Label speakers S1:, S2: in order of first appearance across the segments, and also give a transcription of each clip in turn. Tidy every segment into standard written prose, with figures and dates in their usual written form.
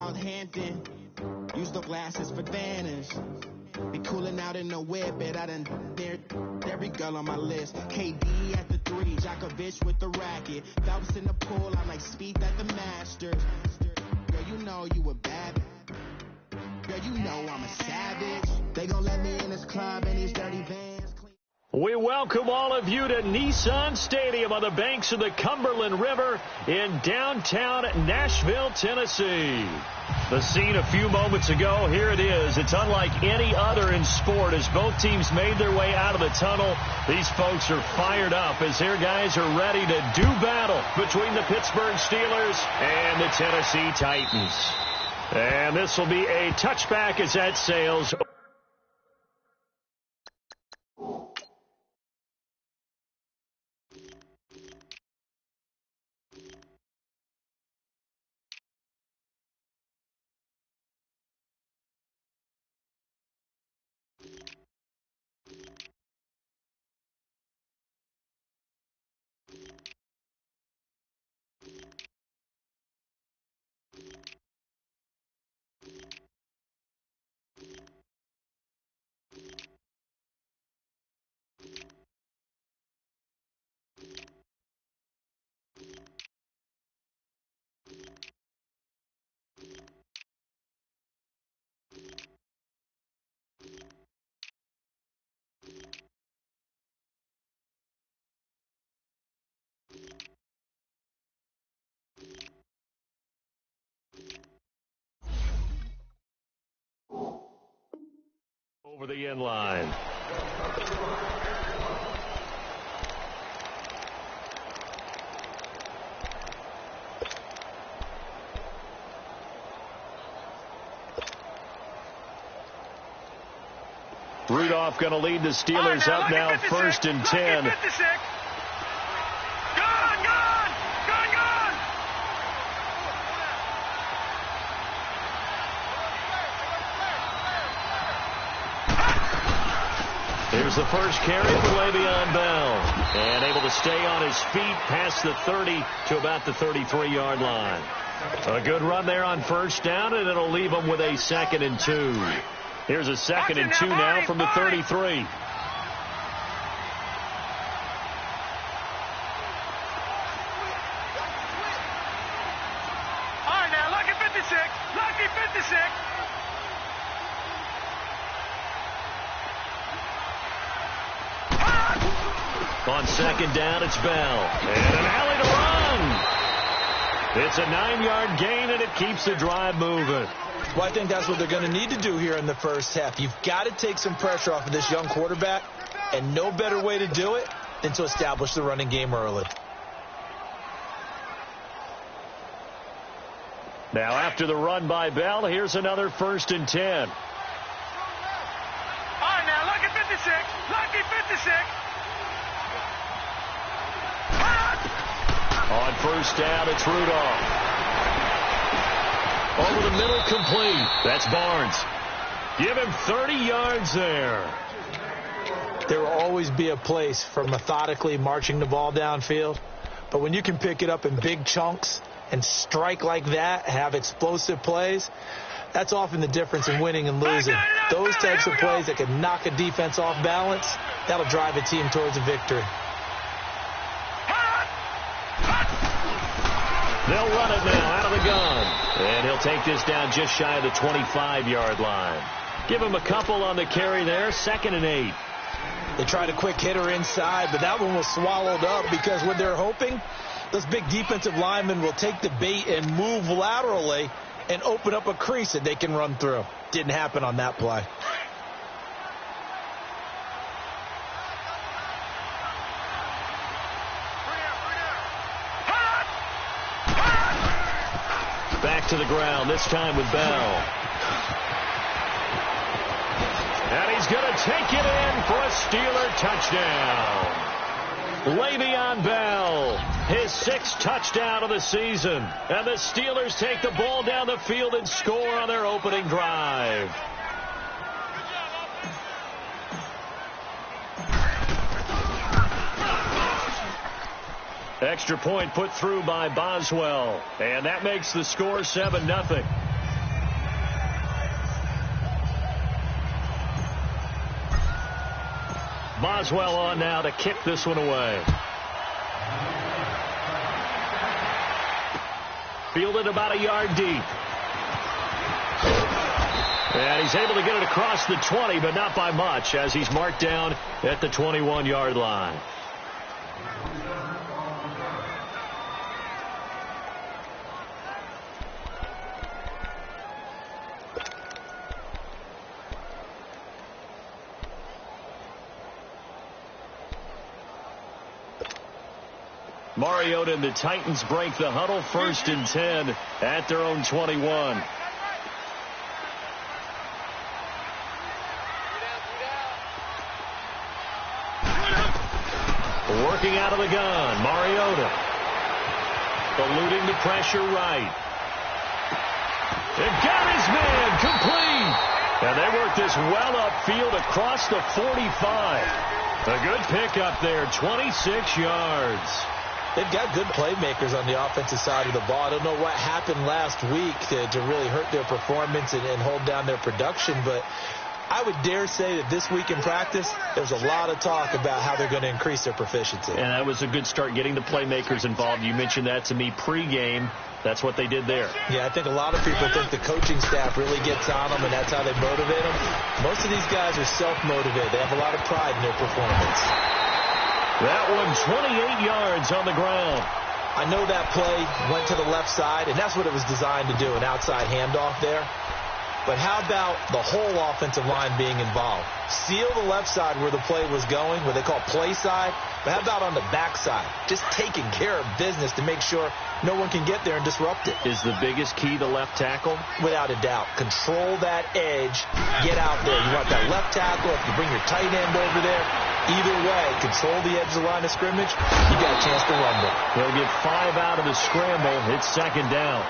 S1: Hampton, use the glasses for Vanish. Be cooling out in the whip, but I done there every girl on my list. KD at the 3, Djokovic with the racket. Phelps in the pool, I like Speed at the Masters. Girl, you know you a bad. Girl, you know I'm a savage. They gon' let me in this club in these dirty vans.
S2: We welcome all of you to Nissan Stadium on the banks of the Cumberland River in downtown Nashville, Tennessee. The scene a few moments ago, here it is. It's unlike any other in sport as both teams made their way out of the tunnel. These folks are fired up as their guys are ready to do battle between the Pittsburgh Steelers and the Tennessee Titans. And this will be a touchback as that sails. Over the end line. Rudolph going to lead the Steelers up now, 1st and 10. Here's the first carry for Le'Veon Bell. And able to stay on his feet past the 30 to about the 33-yard line. A good run there on 1st down, and it'll leave him with a 2nd and 2. Here's a 2nd and 2 now from the 33.
S3: All right, now, lucky 56. Lucky 56.
S2: On 2nd down, it's Bell. And an alley to run. It's a 9-yard gain, and it keeps the drive moving.
S4: Well, I think that's what they're going to need to do here in the first half. You've got to take some pressure off of this young quarterback, and no better way to do it than to establish the running game early.
S2: Now, after the run by Bell, here's another 1st and 10.
S3: All right, now, lucky 56. Lucky 56.
S2: On 1st down, it's Rudolph. Over the middle, complete. That's Barnes. Give him 30 yards there.
S4: There will always be a place for methodically marching the ball downfield. But when you can pick it up in big chunks and strike like that, have explosive plays, that's often the difference in winning and losing. Those types of plays that can knock a defense off balance, that'll drive a team towards a victory.
S2: They'll run it now out of the gun. And he'll take this down just shy of the 25-yard line. Give him a couple on the carry there. 2nd and 8.
S4: They tried a quick hitter inside, but that one was swallowed up because what they're hoping, those big defensive linemen will take the bait and move laterally and open up a crease that they can run through. Didn't happen on that play.
S2: Back to the ground, this time with Bell. And he's going to take it in for a Steeler touchdown. Le'Veon Bell, his 6th touchdown of the season. And the Steelers take the ball down the field and score on their opening drive. Extra point put through by Boswell. And that makes the score 7-0. Boswell on now to kick this one away. Fielded about a yard deep. And he's able to get it across the 20, but not by much, as he's marked down at the 21-yard line. Mariota and the Titans break the huddle, 1st and 10 at their own 21. Working out of the gun, Mariota. Eluding the pressure right. And got his man complete. And they work this well upfield across the 45. A good pickup there, 26 yards.
S4: They've got good playmakers on the offensive side of the ball. I don't know what happened last week to really hurt their performance and hold down their production, but I would dare say that this week in practice, there's a lot of talk about how they're going to increase their proficiency.
S2: And that was a good start, getting the playmakers involved. You mentioned that to me pregame. That's what they did there.
S4: Yeah, I think a lot of people think the coaching staff really gets on them, and that's how they motivate them. Most of these guys are self-motivated. They have a lot of pride in their performance.
S2: That one, 28 yards on the ground.
S4: I know that play went to the left side, and that's what it was designed to do, an outside handoff there. But how about the whole offensive line being involved? Seal the left side where the play was going, what they call play side. But how about on the back side? Just taking care of business to make sure no one can get there and disrupt it.
S2: Is the biggest key the left tackle?
S4: Without a doubt. Control that edge. Get out there. You want that left tackle. If you bring your tight end over there, either way, control the edge of the line of scrimmage, you got a chance to rumble.
S2: They'll get 5 out of the scramble. It's 2nd down.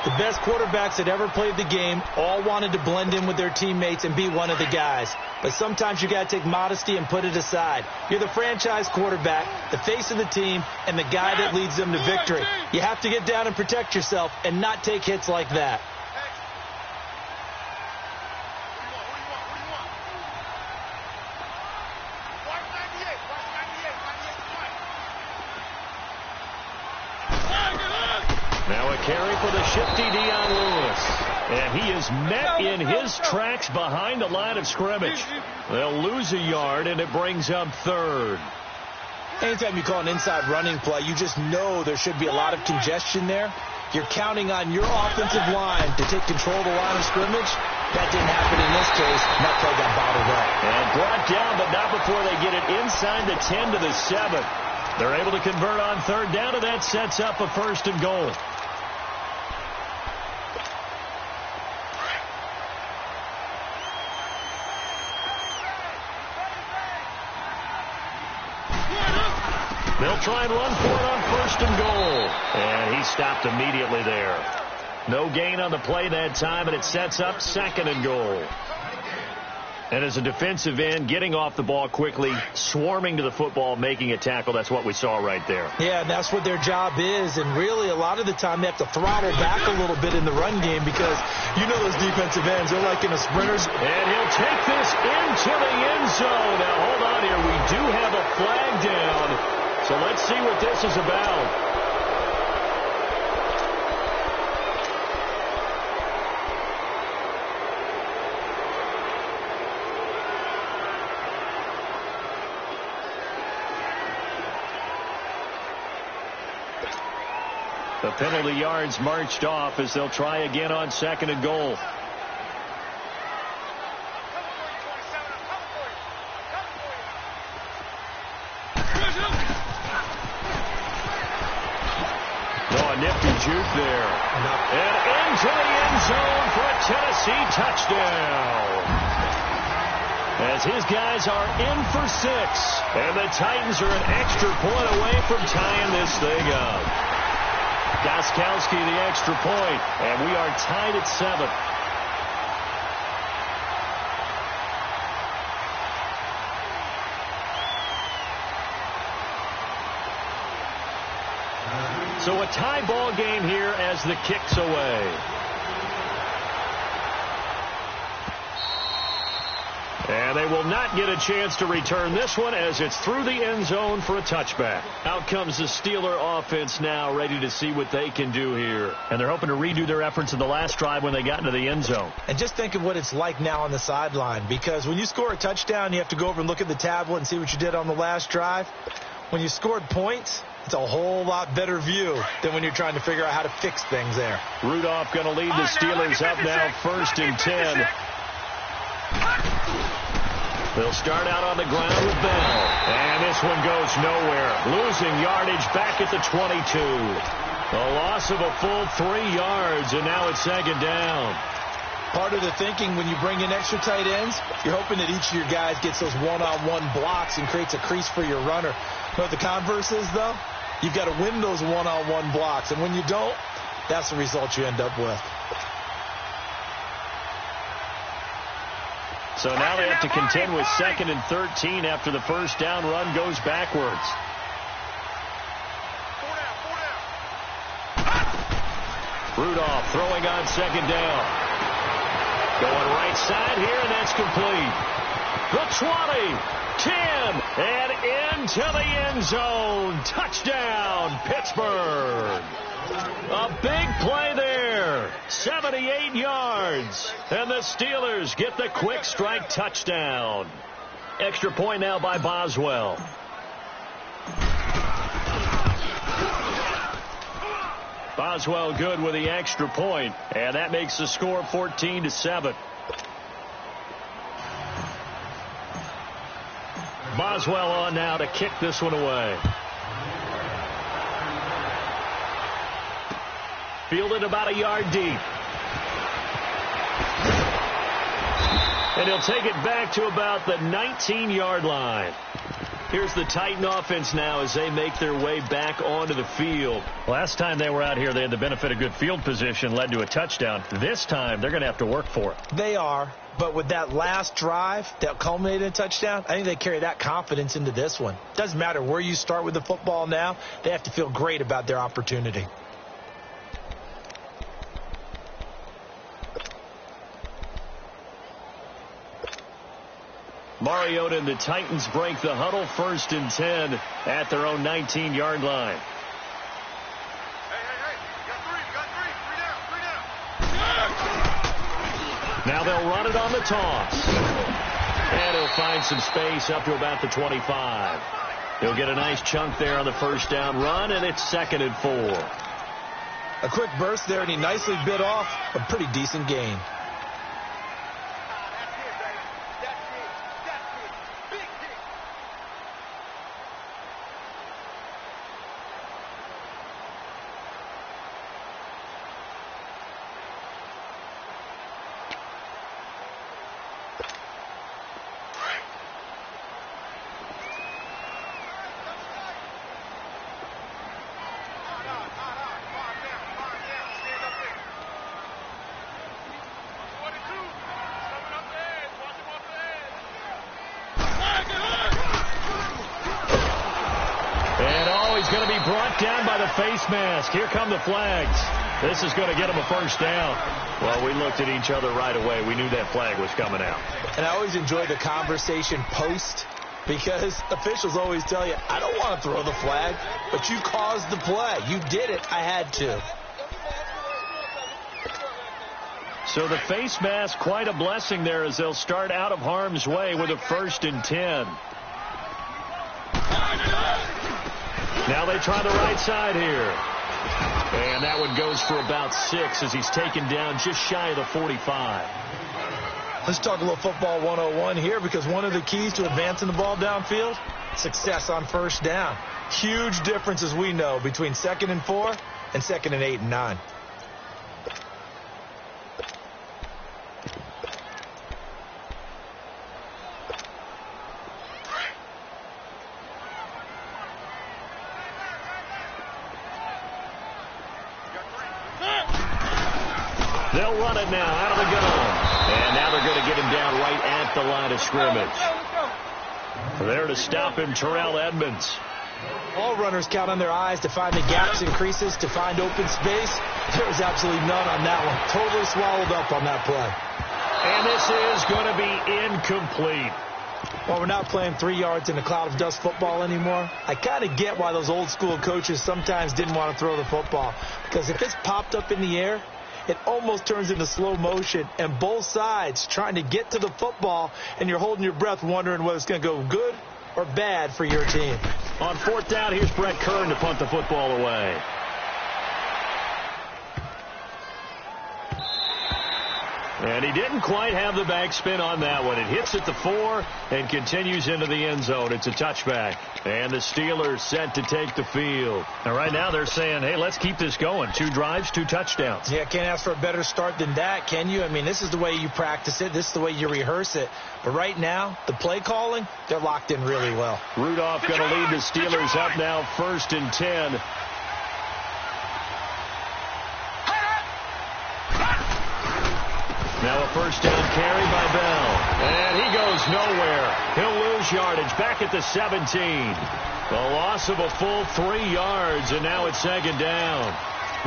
S4: The best quarterbacks that ever played the game all wanted to blend in with their teammates and be one of the guys. But sometimes you got to take modesty and put it aside. You're the franchise quarterback, the face of the team, and the guy that leads them to victory. You have to get down and protect yourself and not take hits like that.
S2: Now a carry for the shifty Dion Lewis. And he is met in his tracks behind the line of scrimmage. They'll lose a yard, and it brings up 3rd.
S4: Anytime you call an inside running play, you just know there should be a lot of congestion there. You're counting on your offensive line to take control of the line of scrimmage. That didn't happen in this case, and that play got bottled up.
S2: And brought down, but not before they get it inside the 10 to the 7. They're able to convert on 3rd down, and that sets up a 1st and goal. They'll try and run for it on 1st and goal. And he stopped immediately there. No gain on the play that time, and it sets up 2nd and goal. And as a defensive end, getting off the ball quickly, swarming to the football, making a tackle, that's what we saw right there.
S4: Yeah, and that's what their job is. And really, a lot of the time, they have to throttle back a little bit in the run game because you know those defensive ends, they're like in a sprinters.
S2: And he'll take this into the end zone. Now, hold on here. We do have a flag down. So let's see what this is about. The penalty yards marched off as they'll try again on 2nd and goal. A nifty juke there. And into the end zone for a Tennessee touchdown. As his guys are in for 6. And the Titans are an extra point away from tying this thing up. Gostkowski the extra point, and we are tied at 7. So a tie ball game here as the kick's away. And they will not get a chance to return this one as it's through the end zone for a touchback. Out comes the Steeler offense now, ready to see what they can do here. And they're hoping to redo their efforts in the last drive when they got into the end zone.
S4: And just think of what it's like now on the sideline, because when you score a touchdown, you have to go over and look at the tablet and see what you did on the last drive. When you scored points, it's a whole lot better view than when you're trying to figure out how to fix things there.
S2: Rudolph going to lead the Steelers up now, 1st and 10. They'll start out on the ground with Bell. And this one goes nowhere. Losing yardage back at the 22. A loss of a full 3 yards, and now it's 2nd down.
S4: Part of the thinking when you bring in extra tight ends, you're hoping that each of your guys gets those one-on-one blocks and creates a crease for your runner. You know what the converse is, though? You've got to win those one-on-one blocks, and when you don't, that's the result you end up with.
S2: So now they have to contend with 2nd and 13 after the first down run goes backwards. Rudolph throwing on 2nd down. Going right side here, and that's complete. The 20, 10, and into the end zone. Touchdown, Pittsburgh. A big play there. 78 yards. And the Steelers get the quick strike touchdown. Extra point now by Boswell. Boswell good with the extra point, and that makes the score 14-7. Boswell on now to kick this one away. Fielded about a yard deep. And he'll take it back to about the 19-yard line. Here's the Titan offense now as they make their way back onto the field. Last time they were out here, they had the benefit of good field position, led to a touchdown. This time, they're going to have to work for it.
S4: They are, but with that last drive that culminated in a touchdown, I think they carry that confidence into this one. Doesn't matter where you start with the football now, they have to feel great about their opportunity.
S2: Mariota and the Titans break the huddle, 1st and 10 at their own 19-yard line.
S3: Hey, got three down.
S2: Now they'll run it on the toss. And he'll find some space up to about the 25. He'll get a nice chunk there on the first down run, and it's 2nd and 4.
S4: A quick burst there, and he nicely bit off a pretty decent gain.
S2: Going to be brought down by the face mask. Here come the flags. This is going to get him a first down. Well, we looked at each other right away. We knew that flag was coming out.
S4: And I always enjoy the conversation post, because officials always tell you, I don't want to throw the flag, but you caused the play. You did it. I had to.
S2: So the face mask, quite a blessing there as they'll start out of harm's way with a 1st and 10. Now they try the right side here. And that one goes for about 6 as he's taken down just shy of the 45.
S4: Let's talk a little football 101 here, because one of the keys to advancing the ball downfield, success on first down. Huge difference, as we know, between 2nd and 4 and 2nd and 8 and 9.
S2: They'll run it now out of the gun. And now they're going to get him down right at the line of scrimmage. There to stop him, Terrell Edmonds.
S4: All runners count on their eyes to find the gaps and creases, to find open space. There was absolutely none on that one. Totally swallowed up on that play.
S2: And this is going to be incomplete.
S4: Well, we're not playing 3 yards in a cloud of dust football anymore. I kind of get why those old school coaches sometimes didn't want to throw the football. Because if it's popped up in the air, it almost turns into slow motion, and both sides trying to get to the football, and you're holding your breath wondering whether it's going to go good or bad for your team.
S2: On 4th down, here's Brett Kern to punt the football away. And he didn't quite have the backspin on that one. It hits at the 4 and continues into the end zone. It's a touchback. And the Steelers set to take the field.
S5: And right now they're saying, hey, let's keep this going. 2 drives, 2 touchdowns.
S4: Yeah, can't ask for a better start than that, can you? I mean, this is the way you practice it. This is the way you rehearse it. But right now, the play calling, they're locked in really well.
S2: Rudolph going to lead the Steelers up now 1st and 10. Now a 1st down carry by Bell. And he goes nowhere. He'll lose yardage back at the 17. A loss of a full 3 yards, and now it's 2nd down.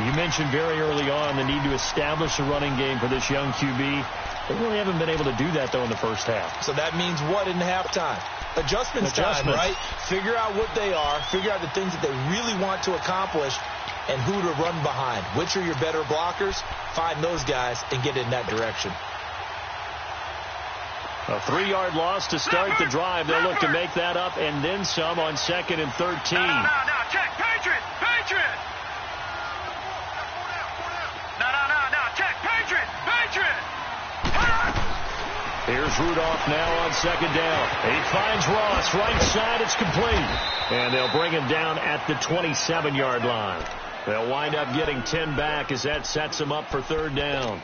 S2: You mentioned very early on the need to establish a running game for this young QB. They really haven't been able to do that, though, in the first half.
S4: So that means what in halftime? Adjustments time, right? Figure out what they are. Figure out the things that they really want to accomplish and who to run behind. Which are your better blockers? Find those guys and get in that direction.
S2: A 3-yard loss to start the drive. They'll look to make that up and then some on 2nd and 13.
S3: No, check, Patriot, Patriot. No, check, Patriot.
S2: Here's Rudolph now on 2nd down. He finds Ross, right side, it's complete. And they'll bring him down at the 27-yard line. They'll wind up getting 10 back as that sets them up for 3rd down.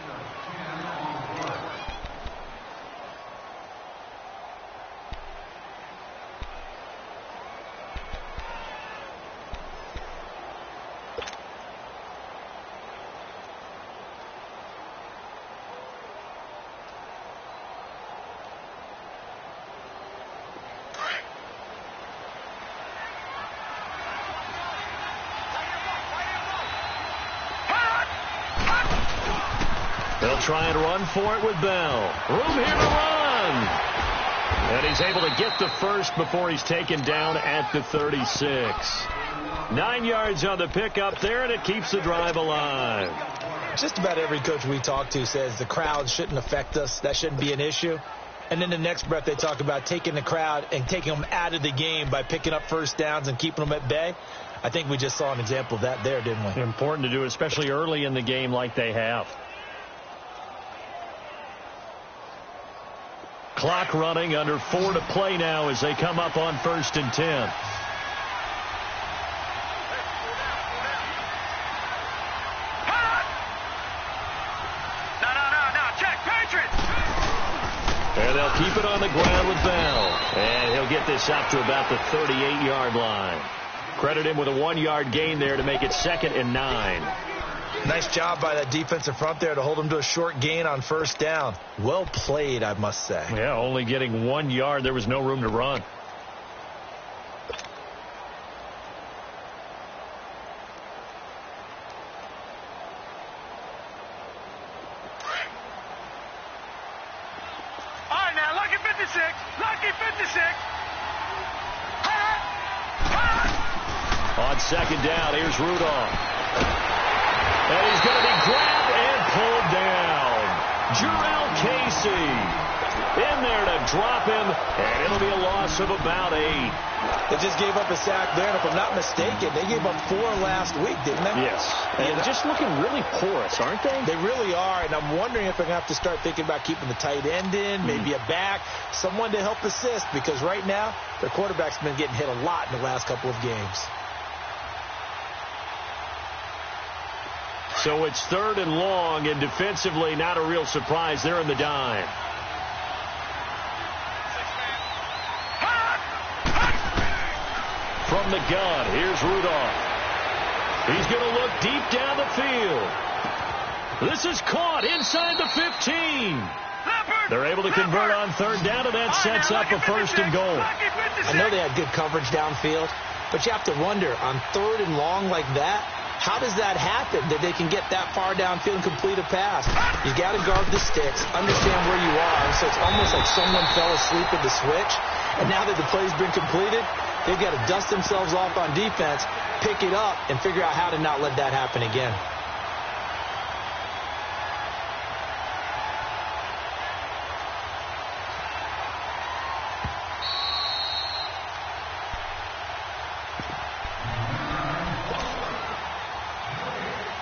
S2: They'll try and run for it with Bell. Room here to run. And he's able to get the first before he's taken down at the 36. 9 yards on the pickup there, and it keeps the drive alive.
S4: Just about every coach we talk to says the crowd shouldn't affect us. That shouldn't be an issue. And then the next breath they talk about taking the crowd and taking them out of the game by picking up 1st downs and keeping them at bay. I think we just saw an example of that there, didn't we?
S2: Important to do, especially early in the game like they have. Clock running, under 4 to play now as they come up on 1st and 10.
S3: No, check, Patriot.
S2: And they'll keep it on the ground with Bell. And he'll get this up to about the 38-yard line. Credit him with a 1-yard gain there to make it 2nd and 9.
S4: Nice job by that defensive front there to hold him to a short gain on 1st down. Well played, I must say.
S2: Yeah, only getting 1 yard. There was no room to run.
S3: All right, now, lucky 56.
S2: On 2nd down, here's Rudolph. And he's going to be grabbed and pulled down. Jarrell Casey in there to drop him, and it'll be a loss of about 8.
S4: They just gave up a sack there, and if I'm not mistaken, they gave up 4 last week, didn't they?
S2: Yes. And just looking really porous, aren't they?
S4: They really are, and I'm wondering if they're going to have to start thinking about keeping the tight end in, maybe a back, someone to help assist, because right now their quarterback's been getting hit a lot in the last couple of games.
S2: So it's 3rd and long, and defensively not a real surprise. They're in the dime. From the gun, here's Rudolph. He's going to look deep down the field. This is caught inside the 15. They're able to convert on 3rd down, and that sets up a 1st and goal.
S4: I know they had good coverage downfield, but you have to wonder, on 3rd and long like that, How does that happen, that they can get that far downfield and complete a pass? You got to guard the sticks, understand where you are. So it's almost like someone fell asleep at the switch. And now that the play's been completed, they've got to dust themselves off on defense, pick it up, and figure out how to not let that happen again.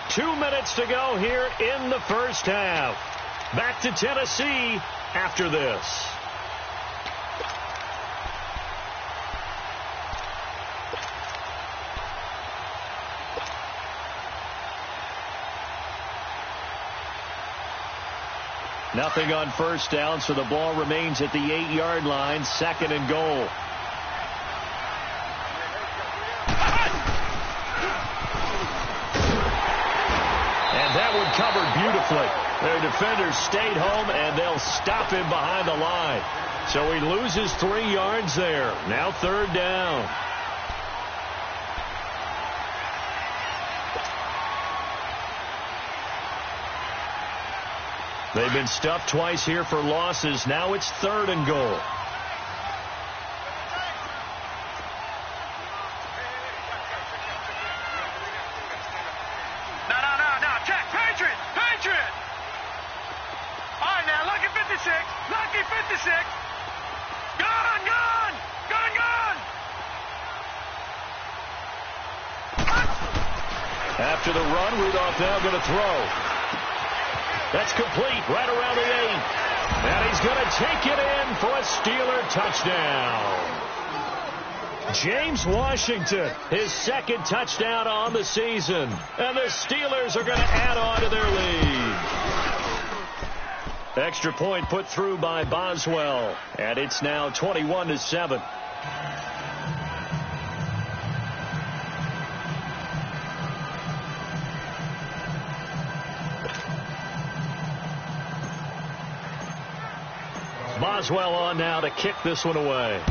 S2: Two minutes to go here in the first half. Back to Tennessee after this. Nothing on first down, so the ball remains at the 8-yard line, 2nd and goal. That one covered beautifully. Their defenders stayed home, and they'll stop him behind the line. So he loses 3 yards there. Now 3rd down. They've been stuffed twice here for losses. Now it's 3rd and goal. After the run, Rudolph now going to throw. That's complete right around the 8. And he's going to take it in for a Steeler touchdown. James Washington, his 2nd touchdown on the season. And the Steelers are going to add on to their lead. Extra point put through by Boswell. And it's now 21-7. Boswell on now to kick this one away.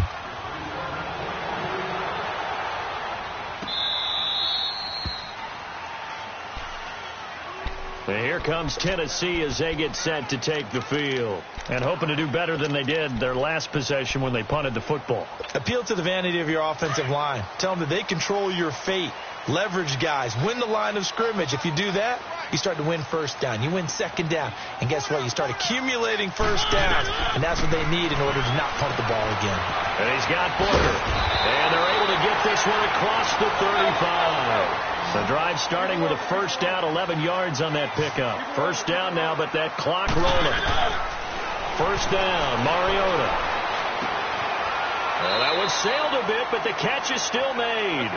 S2: And here comes Tennessee as they get set to take the field. And hoping to do better than they did their last possession when they punted the football.
S4: Appeal to the vanity of your offensive line. Tell them that they control your fate. Leverage guys. Win the line of scrimmage. If you do that, you start to win 1st down. You win 2nd down. And guess what? You start accumulating 1st downs. And that's what they need in order to not punt the ball again.
S2: And he's got Porter. And they're able to get this one across the 35. The drive starting with a 1st down, 11 yards on that pickup. 1st down now, but that clock rolling. 1st down, Mariota. Well, that one sailed a bit, but the catch is still made.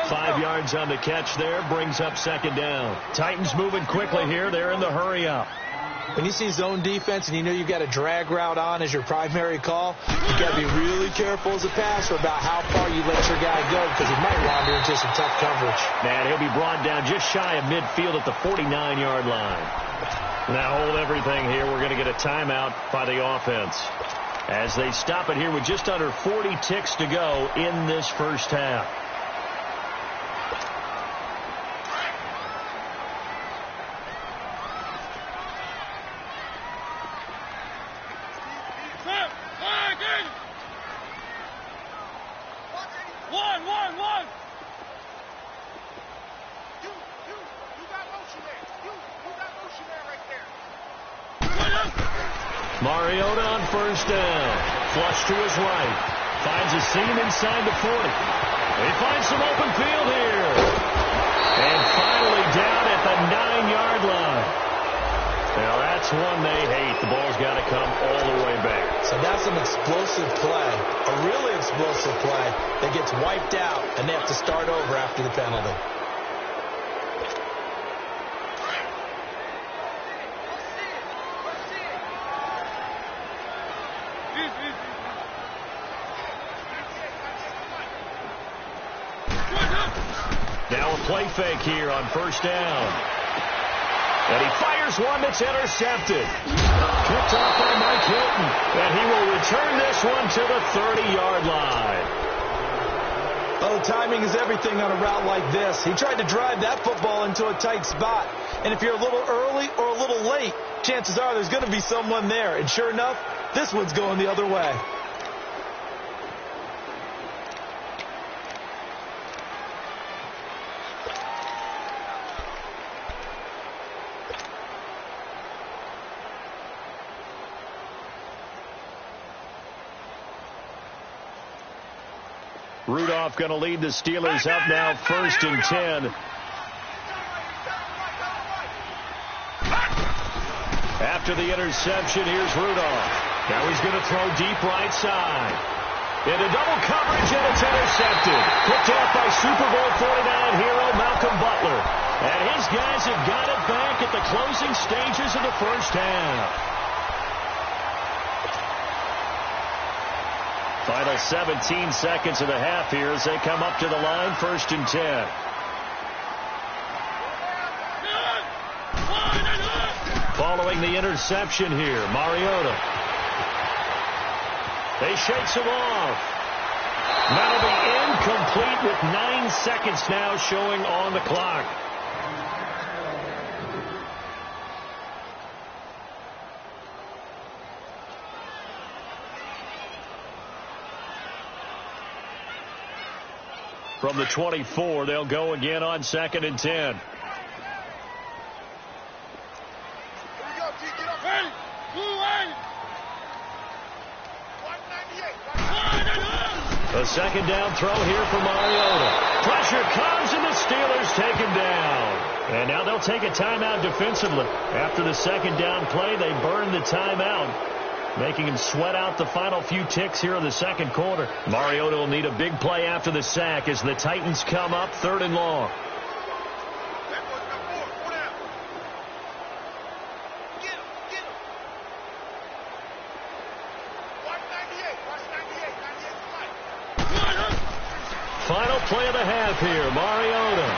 S2: 5 yards on the catch there, brings up 2nd down. Titans moving quickly here. They're in the hurry up.
S4: When you see zone defense and you know you've got a drag route on as your primary call, you've got to be really careful as a passer about how far you let your guy go because he might wander into some tough coverage.
S2: And he'll be brought down just shy of midfield at the 49-yard line. Now hold everything here. We're going to get a timeout by the offense as they stop it here with just under 40 ticks to go in this first half. Mariota on 1st down. Flush to his right. Finds a seam inside the 40. He finds some open field here. And finally down at the 9-yard line. Now that's one they hate. The ball's got to come all the way back.
S4: So that's an explosive play. A really explosive play that gets wiped out, and they have to start over after the penalty.
S2: Now a play fake here on 1st down. And he fires one that's intercepted. Picked off by Mike Hilton. And he will return this one to the 30-yard line.
S4: Well, timing is everything on a route like this. He tried to drive that football into a tight spot. And if you're a little early or a little late, chances are there's going to be someone there. And sure enough, this one's going the other way.
S2: Rudolph going to lead the Steelers up now, 1st and 10. After the interception, here's Rudolph. Now he's going to throw deep right side. Into double coverage, and it's intercepted. Picked off by Super Bowl 49 hero Malcolm Butler. And his guys have got it back at the closing stages of the first half. Final 17 seconds of the half here as they come up to the line, 1st and 10. Following the interception here, Mariota. They shakes him off. That'll be incomplete with 9 seconds now showing on the clock. From the 24, they'll go again on 2nd and 10. A second down throw here for Mariota. Pressure comes, and the Steelers take him down. And now they'll take a timeout defensively. After the second down play, they burn the timeout, making him sweat out the final few ticks here in the second quarter. Mariota will need a big play after the sack as the Titans come up 3rd and long. Final play of the half here, Mariota.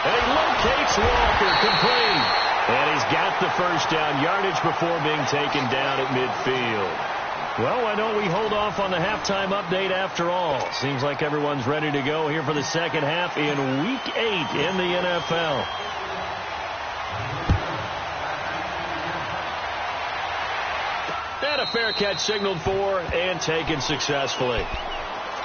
S2: And he locates Walker, complete. And he's got the first down, yardage before being taken down at midfield. Well, why don't we hold off on the halftime update after all? Seems like everyone's ready to go here for the second half in Week 8 in the NFL. And a fair catch signaled for and taken successfully.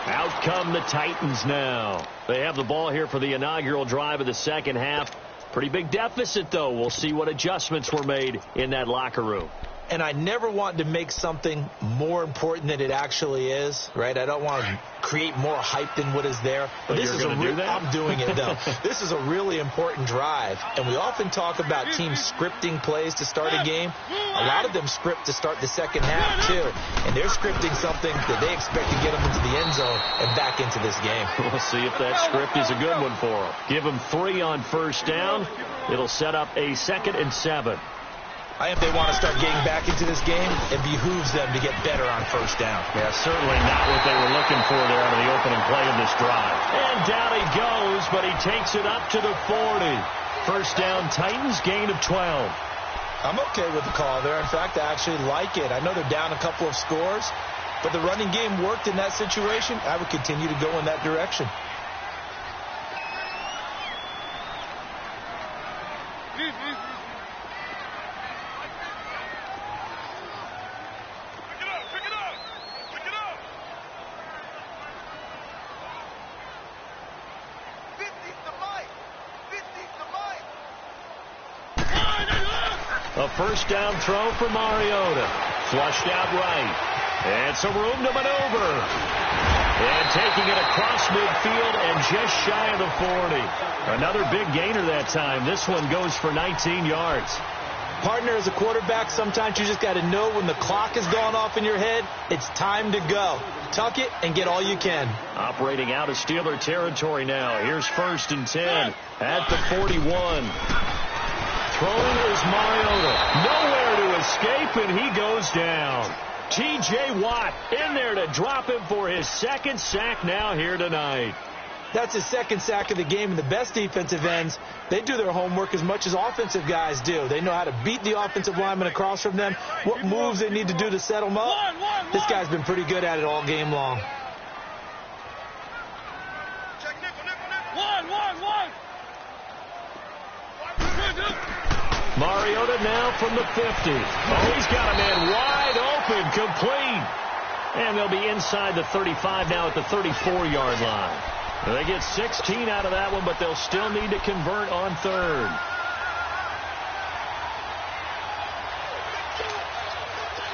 S2: Out come the Titans now. They have the ball here for the inaugural drive of the second half. Pretty big deficit, though. We'll see what adjustments were made in that locker room.
S4: And I never want to make something more important than it actually is, right? I don't want to create more hype than what is there. But this is I'm doing it, though. This is a really important drive. And we often talk about teams scripting plays to start a game. A lot of them script to start the second half, too. And they're scripting something that they expect to get them into the end zone and back into this game.
S2: We'll see if that script is a good one for them. Give them 3 on first down. It'll set up a 2nd and 7.
S4: I think they want to start getting back into this game. It behooves them to get better on first down.
S2: Yeah, certainly not what they were looking for there on the opening play of this drive. And down he goes, but he takes it up to the 40. First down, Titans, gain of 12.
S4: I'm okay with the call there. In fact, I actually like it. I know they're down a couple of scores, but the running game worked in that situation. I would continue to go in that direction.
S2: A first down throw for Mariota. Flushed out right. And some room to maneuver. And taking it across midfield and just shy of the 40. Another big gainer that time. This one goes for 19 yards.
S4: Partner, as a quarterback, sometimes you just got to know when the clock has gone off in your head, it's time to go. Tuck it and get all you can.
S2: Operating out of Steeler territory now. Here's 1st and 10 at the 41. Throwing is Mariota. Nowhere to escape, and he goes down. T.J. Watt in there to drop him for his 2nd sack now here tonight.
S4: That's his 2nd sack of the game, and the best defensive ends, they do their homework as much as offensive guys do. They know how to beat the offensive lineman across from them, what moves they need to do to set them up. This guy's been pretty good at it all game long.
S2: Mariota now from the 50. Oh, he's got a man wide open, complete. And they'll be inside the 35 now at the 34-yard line. They get 16 out of that one, but they'll still need to convert on third.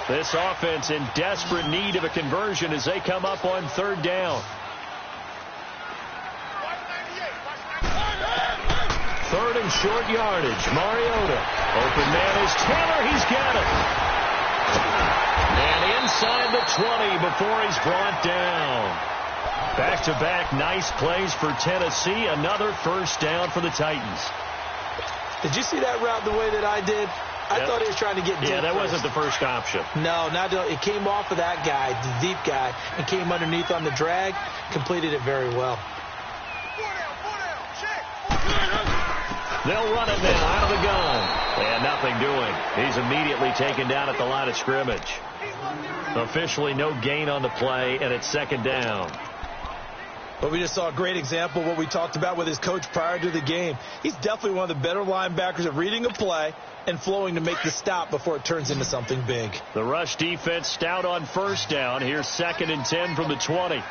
S2: This offense in desperate need of a conversion as they come up on third down. Third and short yardage. Mariota. Open man is Taylor. He's got it. And inside the 20 before he's brought down. Back-to-back nice plays for Tennessee. Another first down for the Titans.
S4: Did you see that route the way that I did? I thought he was trying to get deep.
S2: Yeah, that wasn't the first option.
S4: No, it came off of that guy, the deep guy, and came underneath on the drag. Completed it very well.
S2: They'll run it now out of the gun. And nothing doing. He's immediately taken down at the line of scrimmage. Officially no gain on the play, and it's second down.
S4: But we just saw a great example of what we talked about with his coach prior to the game. He's definitely one of the better linebackers at reading a play and flowing to make the stop before it turns into something big.
S2: The rush defense stout on first down. Here's 2nd and 10 from the 20.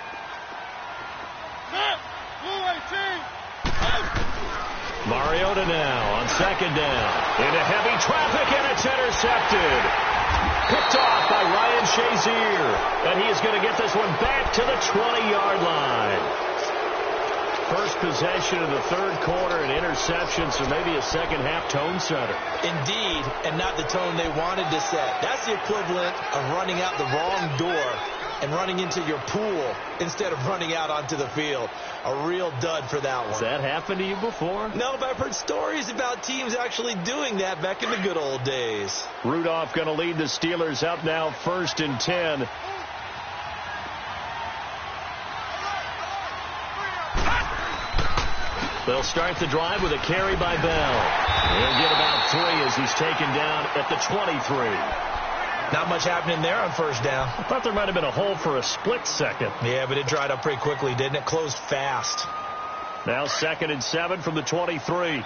S2: Mariota now on second down. Into heavy traffic, and it's intercepted. Picked off by Ryan Shazier. And he is going to get this one back to the 20-yard line. First possession of the third quarter, an interception, so maybe a second-half tone setter.
S4: Indeed, and not the tone they wanted to set. That's the equivalent of running out the wrong door and running into your pool instead of running out onto the field. A real dud for that one.
S2: Has that happened to you before?
S4: No, but I've heard stories about teams actually doing that back in the good old days.
S2: Rudolph going to lead the Steelers up now 1st and 10. They'll start the drive with a carry by Bell. He'll get about 3 as he's taken down at the 23.
S4: Not much happening there on first down.
S2: I thought there might have been a hole for a split second.
S4: Yeah, but it dried up pretty quickly, didn't it? Closed fast.
S2: Now 2nd and 7 from the 23.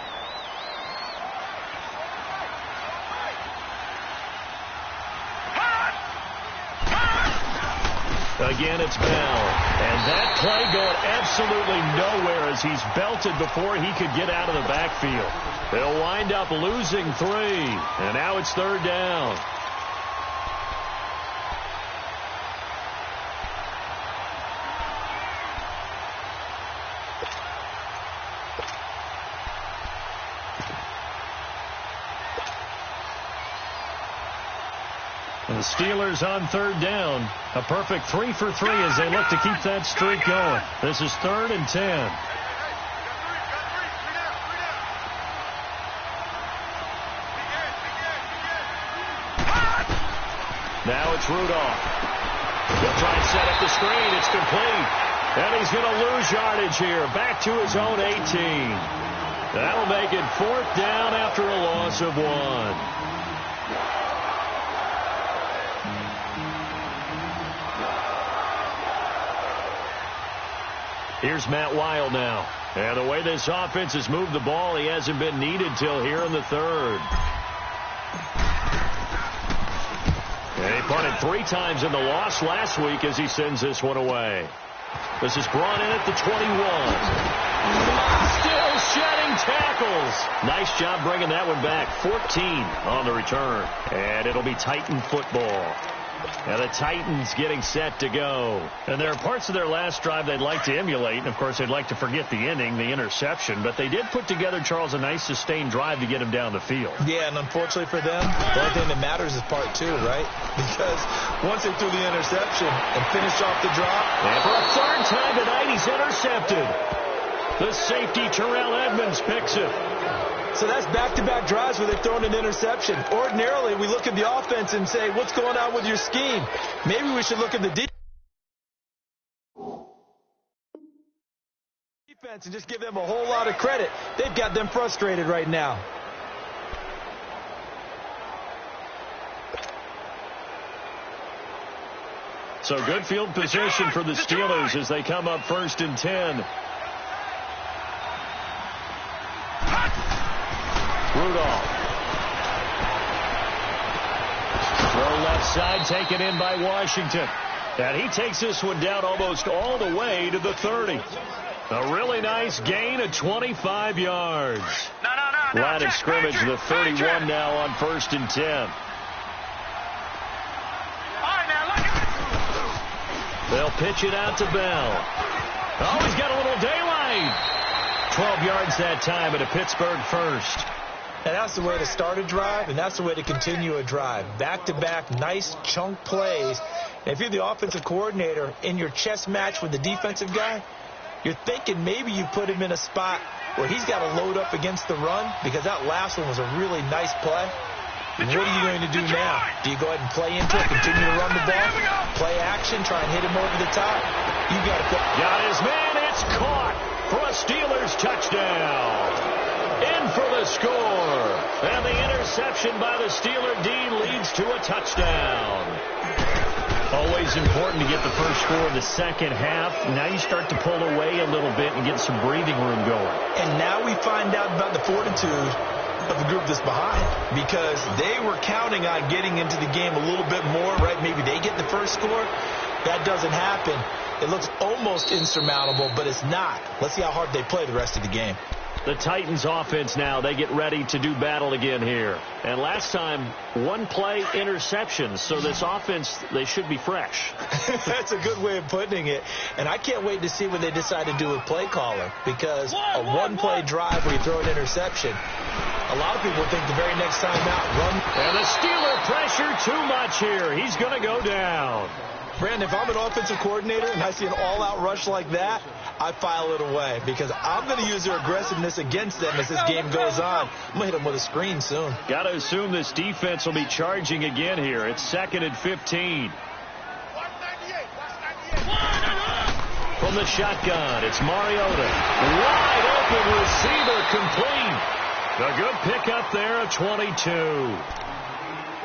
S2: Again, it's Bell. And that play going absolutely nowhere as he's belted before he could get out of the backfield. They'll wind up losing 3. And now it's third down. The Steelers on third down. A perfect 3 for 3 as they look to keep that streak going. This is 3rd and 10. Now it's Rudolph. He'll try and set up the screen. It's complete. And he's going to lose yardage here. Back to his own 18. That'll make it 4th down after a loss of 1. Here's Matt Weil now. And the way this offense has moved the ball, he hasn't been needed till here in the 3rd. And he punted 3 times in the loss last week as he sends this one away. This is brought in at the 21. Still shedding tackles. Nice job bringing that one back. 14 on the return. And it'll be Titan football. Now the Titans getting set to go. And there are parts of their last drive they'd like to emulate. And, of course, they'd like to forget the ending, the interception. But they did put together, Charles, a nice sustained drive to get him down the field.
S4: Yeah, and unfortunately for them, the only thing that matters is part 2, right? Because once they threw the interception and finished off the drop.
S2: And for a 3rd time tonight, he's intercepted. The safety, Terrell Edmonds, picks it.
S4: So that's back-to-back drives where they've thrown an interception. Ordinarily, we look at the offense and say, what's going on with your scheme? Maybe we should look at the defense and just give them a whole lot of credit. They've got them frustrated right now.
S2: So good field position for the Steelers as they come up 1st and 10. Rudolph side taken in by Washington. And he takes this one down almost all the way to the 30. A really nice gain of 25 yards. Line of scrimmage, the 31 now on 1st and 10. They'll pitch it out to Bell. Oh, he's got a little daylight. 12 yards that time at a Pittsburgh first.
S4: And that's the way to start a drive, and that's the way to continue a drive. Back-to-back, nice chunk plays. And if you're the offensive coordinator in your chess match with the defensive guy, you're thinking maybe you put him in a spot where he's got to load up against the run, because that last one was a really nice play. What are you going to do now? Do you go ahead and play into it, continue to run the ball, play action, try and hit him over the top? You got to put.
S2: Got his man. It's caught for a Steelers touchdown. In for the score. And the interception by the Steeler D leads to a touchdown. Always important to get the first score in the second half. Now you start to pull away a little bit and get some breathing room going.
S4: And now we find out about the fortitude of the group that's behind, because they were counting on getting into the game a little bit more, right? Maybe they get the first score. That doesn't happen. It looks almost insurmountable, but it's not. Let's see how hard they play the rest of the game.
S2: The Titans offense now, they get ready to do battle again here. And last time, one play interceptions, so this offense, they should be fresh.
S4: That's a good way of putting it. And I can't wait to see what they decide to do with play caller, because a one-play drive where you throw an interception, a lot of people think the very next time out, run.
S2: And the Steeler pressure too much here. He's going to go down.
S4: Brandon, if I'm an offensive coordinator and I see an all-out rush like that, I file it away, because I'm going to use their aggressiveness against them as this game goes on. I'm going to hit them with a screen soon.
S2: Got to assume this defense will be charging again here. It's 2nd and 15. From the shotgun, it's Mariota. Wide open receiver, complete. A good pickup there of 22.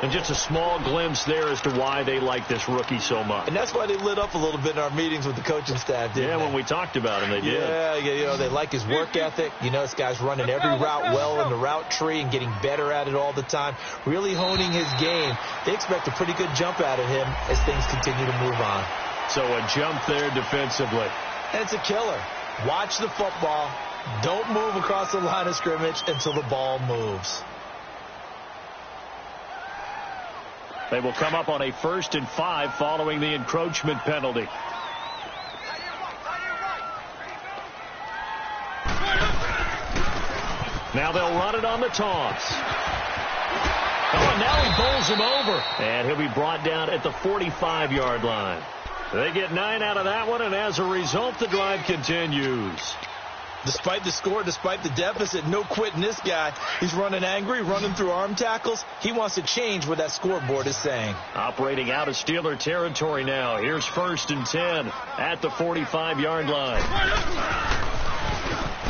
S2: And just a small glimpse there as to why they like this rookie so much.
S4: And that's why they lit up a little bit in our meetings with the coaching staff, didn't they?
S2: When we talked about him, they did.
S4: Yeah, you know, they like his work ethic. You know, this guy's running every route well in the route tree and getting better at it all the time, really honing his game. They expect a pretty good jump out of him as things continue to move on.
S2: So a jump there defensively.
S4: And it's a killer. Watch the football. Don't move across the line of scrimmage until the ball moves.
S2: They will come up on a 1st and 5 following the encroachment penalty. Now they'll run it on the toss. Oh, and now he bowls him over. And he'll be brought down at the 45-yard line. They get 9 out of that one, and as a result, the drive continues.
S4: Despite the score, despite the deficit, no quitting this guy. He's running angry, running through arm tackles. He wants to change what that scoreboard is saying.
S2: Operating out of Steeler territory now. Here's 1st and 10 at the 45-yard line.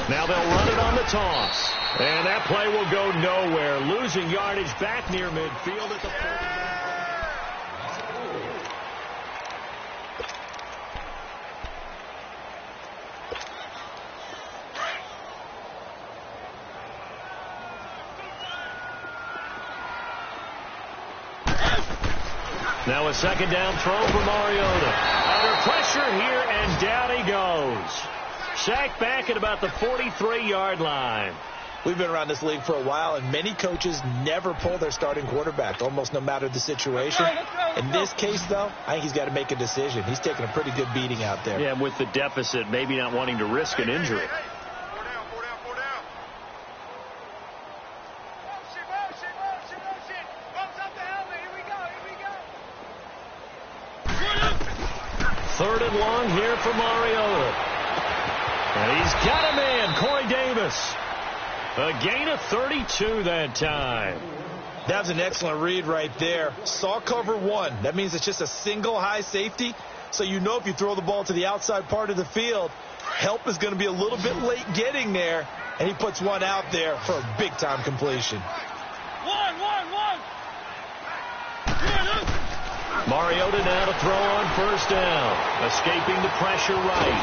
S2: Now they'll run it on the toss. And that play will go nowhere. Losing yardage back near midfield at the 40. Now a 2nd down throw for Mariota. Under pressure here, and down he goes. Sacked back at about the 43-yard line.
S4: We've been around this league for a while, and many coaches never pull their starting quarterback, almost no matter the situation. In this case, though, I think he's got to make a decision. He's taking a pretty good beating out there.
S2: Yeah, with the deficit, maybe not wanting to risk an injury. Third and long here for Mariota. And he's got a man, Corey Davis. A gain of 32 that time.
S4: That was an excellent read right there. Saw cover 1. That means it's just a single high safety. So you know if you throw the ball to the outside part of the field, help is going to be a little bit late getting there. And he puts one out there for a big-time completion.
S2: Mariota now to throw on 1st down. Escaping the pressure right.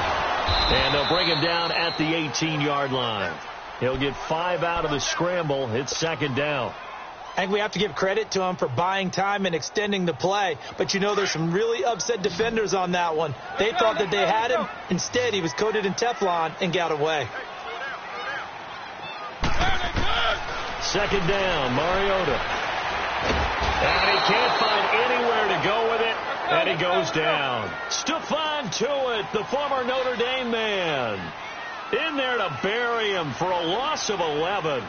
S2: And they'll bring him down at the 18-yard line. He'll get 5 out of the scramble. It's 2nd down.
S4: I think we have to give credit to him for buying time and extending the play. But, you know, there's some really upset defenders on that one. They thought that they had him. Instead, he was coated in Teflon and got away.
S2: Second down, Mariota. And he can't find anywhere to go with it. And he goes down. Stephon Tuitt, the former Notre Dame man, in there to bury him for a loss of 11.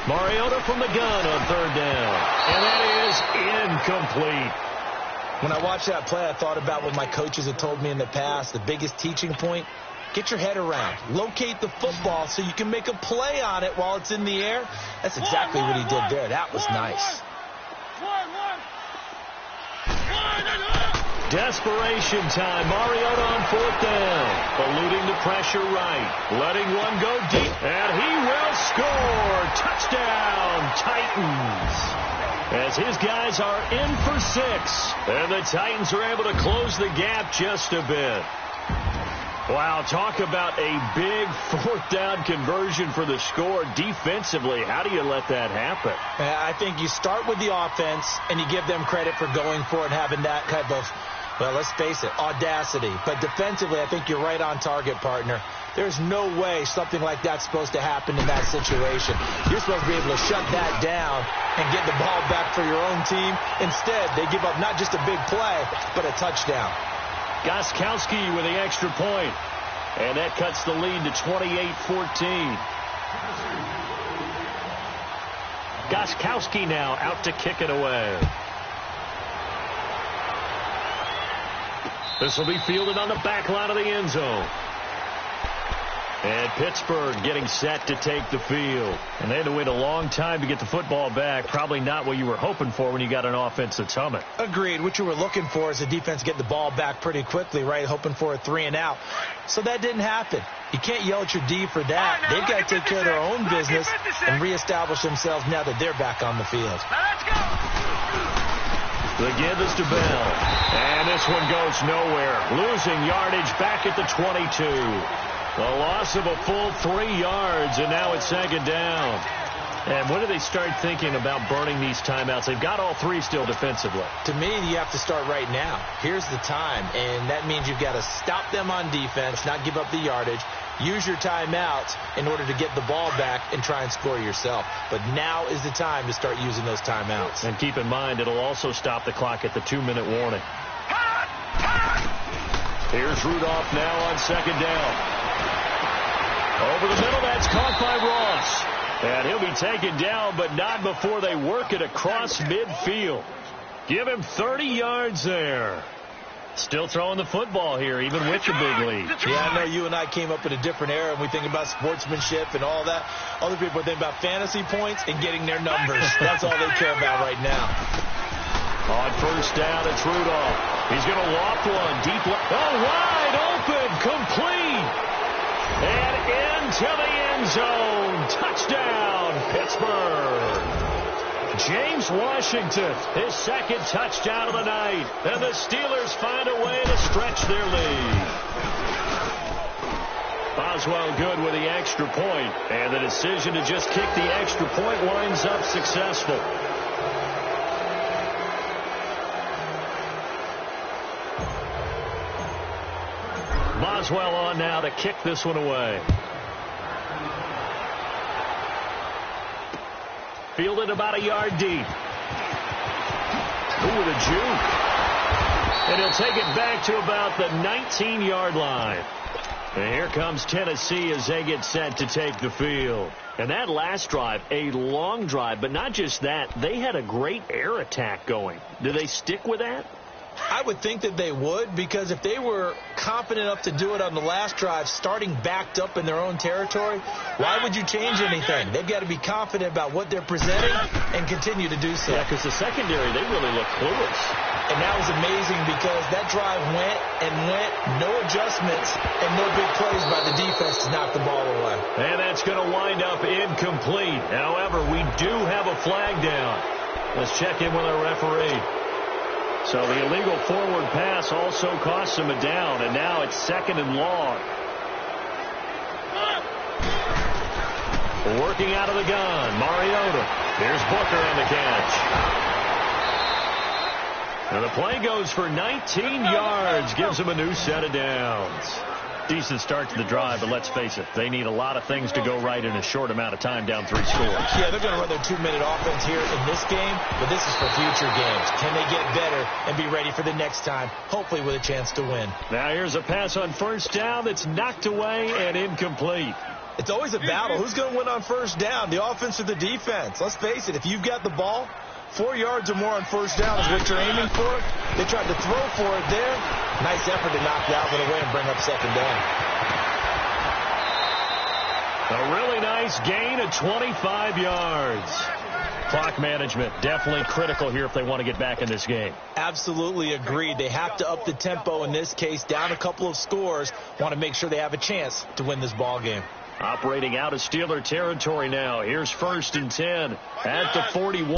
S2: Mariota from the gun on third down. And that is incomplete.
S4: When I watched that play, I thought about what my coaches had told me in the past. The biggest teaching point, get your head around. Locate the football so you can make a play on it while it's in the air. That's exactly what he did there. That was nice.
S2: Desperation time. Mariota on fourth down. Eluding the pressure right. Letting one go deep. And he will score. Touchdown, Titans. As his guys are in for 6. And the Titans are able to close the gap just a bit. Wow, talk about a big fourth down conversion for the score defensively. How do you let that happen?
S4: I think you start with the offense and you give them credit for going for it and having that type of, well, let's face it, audacity. But defensively, I think you're right on target, partner. There's no way something like that's supposed to happen in that situation. You're supposed to be able to shut that down and get the ball back for your own team. Instead, they give up not just a big play, but a touchdown.
S2: Gostkowski with the extra point. And that cuts the lead to 28-14. Gostkowski now out to kick it away. This will be fielded on the back line of the end zone. And Pittsburgh getting set to take the field. And they had to wait a long time to get the football back. Probably not what you were hoping for when you got an offense that's humming.
S4: Agreed. What you were looking for is the defense get the ball back pretty quickly, right? Hoping for a 3-and-out. So that didn't happen. You can't yell at your D for that. They've got to take care of their own business and reestablish themselves now that they're back on the field.
S3: Now let's go.
S2: The give is to Bell. And this one goes nowhere. Losing yardage back at the 22. The loss of a full 3 yards, and now it's second down. And when do they start thinking about burning these timeouts? They've got all 3 still defensively.
S4: To me, you have to start right now. Here's the time, and that means you've got to stop them on defense, not give up the yardage, use your timeouts in order to get the ball back and try and score yourself. But now is the time to start using those timeouts.
S2: And keep in mind, it'll also stop the clock at the 2-minute warning. Here's Rudolph now on second down. Over the middle, that's caught by Ross. And he'll be taken down, but not before they work it across midfield. Give him 30 yards there. Still throwing the football here, even with the big lead.
S4: Yeah, I know you and I came up in a different era, and we think about sportsmanship and all that. Other people think about fantasy points and getting their numbers. That's all they care about right now.
S2: On first down, it's Rudolph. He's going to loft one deep left. Oh, wide open, complete. And into the end zone. Touchdown, Pittsburgh. James Washington, his second touchdown of the night. And the Steelers find a way to stretch their lead. Boswell good with the extra point. And the decision to just kick the extra point winds up successful. Boswell on now to kick this one away. Fielded about a yard deep. Ooh, with a juke. And he'll take it back to about the 19-yard line. And here comes Tennessee as they get set to take the field. And that last drive, a long drive, but not just that, they had a great air attack going. Do they stick with that?
S4: I would think that they would, because if they were confident enough to do it on the last drive, starting backed up in their own territory, why would you change anything? They've got to be confident about what they're presenting and continue to do so.
S2: Yeah, because the secondary, they really look clueless.
S4: And that was amazing because that drive went and went, no adjustments, and no big plays by the defense to knock the ball away.
S2: And that's going to wind up incomplete. However, we do have a flag down. Let's check in with our referee. So the illegal forward pass also costs him a down, and now it's 2nd and long. Working out of the gun, Mariota. Here's Booker on the catch. And the play goes for 19 yards, gives him a new set of downs. Decent start to the drive, but let's face it, they need a lot of things to go right in a short amount of time, down 3 scores.
S4: Yeah, they're going to run their 2-minute offense here in this game, but this is for future games. Can they get better and be ready for the next time, hopefully with a chance to win?
S2: Now here's a pass on 1st down that's knocked away and incomplete.
S4: It's always a battle. Who's going to win on 1st down, the offense or the defense? Let's face it, if you've got the ball, 4 yards or more on 1st down is what you're aiming for. They tried to throw for it there. Nice effort to knock that one away and bring up 2nd down.
S2: A really nice gain of 25 yards. Clock management definitely critical here if they want to get back in this game.
S4: Absolutely agreed. They have to up the tempo in this case, down a couple of scores. Want to make sure they have a chance to win this ball game.
S2: Operating out of Steeler territory now. Here's 1st and 10 at the 41.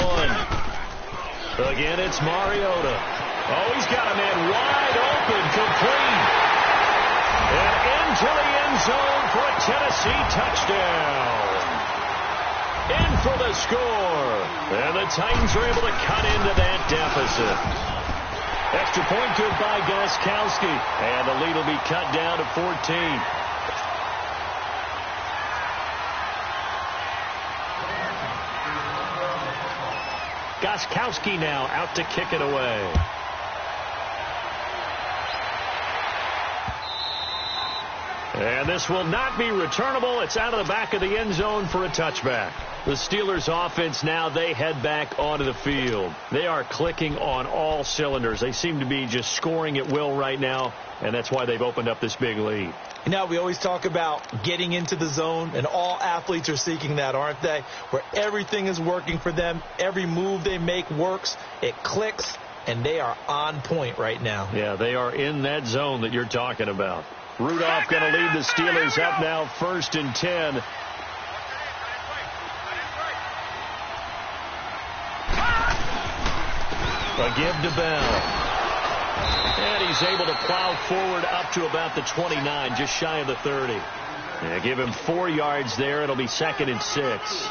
S2: Again, it's Mariota. Oh, he's got a man wide open, complete. And into the end zone for a Tennessee touchdown. In for the score. And the Titans are able to cut into that deficit. Extra point good by Gostkowski. And the lead will be cut down to 14. Gostkowski now out to kick it away. And this will not be returnable. It's out of the back of the end zone for a touchback. The Steelers offense now, they head back onto the field. They are clicking on all cylinders. They seem to be just scoring at will right now, and that's why they've opened up this big lead.
S4: You know, we always talk about getting into the zone, and all athletes are seeking that, aren't they? Where everything is working for them. Every move they make works. It clicks, and they are on point right now.
S2: Yeah, they are in that zone that you're talking about. Rudolph going to lead the Steelers up now 1st and 10. A give to Bell. And he's able to plow forward up to about the 29, just shy of the 30. Yeah, give him 4 yards there. It'll be 2nd and 6.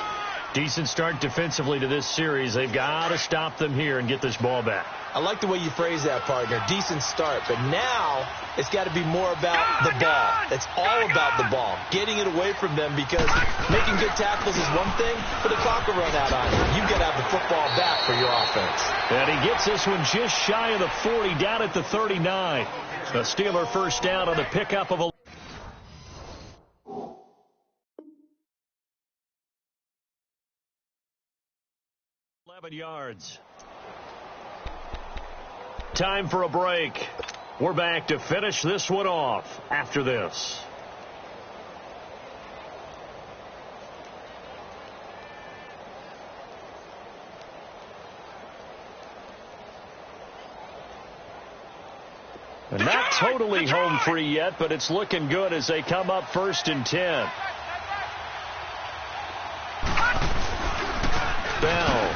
S2: Decent start defensively to this series. They've got to stop them here and get this ball back.
S4: I like the way you phrase that, partner. Decent start. But now it's got to be more about the ball. It's all about the ball. Getting it away from them, because making good tackles is one thing, but the clock will run out on you. You've got to have the football back for your offense.
S2: And he gets this one just shy of the 40, down at the 39. A Steeler 1st down on the pickup of a 11 yards. Time for a break. We're back to finish this one off after this. And not totally home free yet, but it's looking good as they come up 1st and 10. Bell.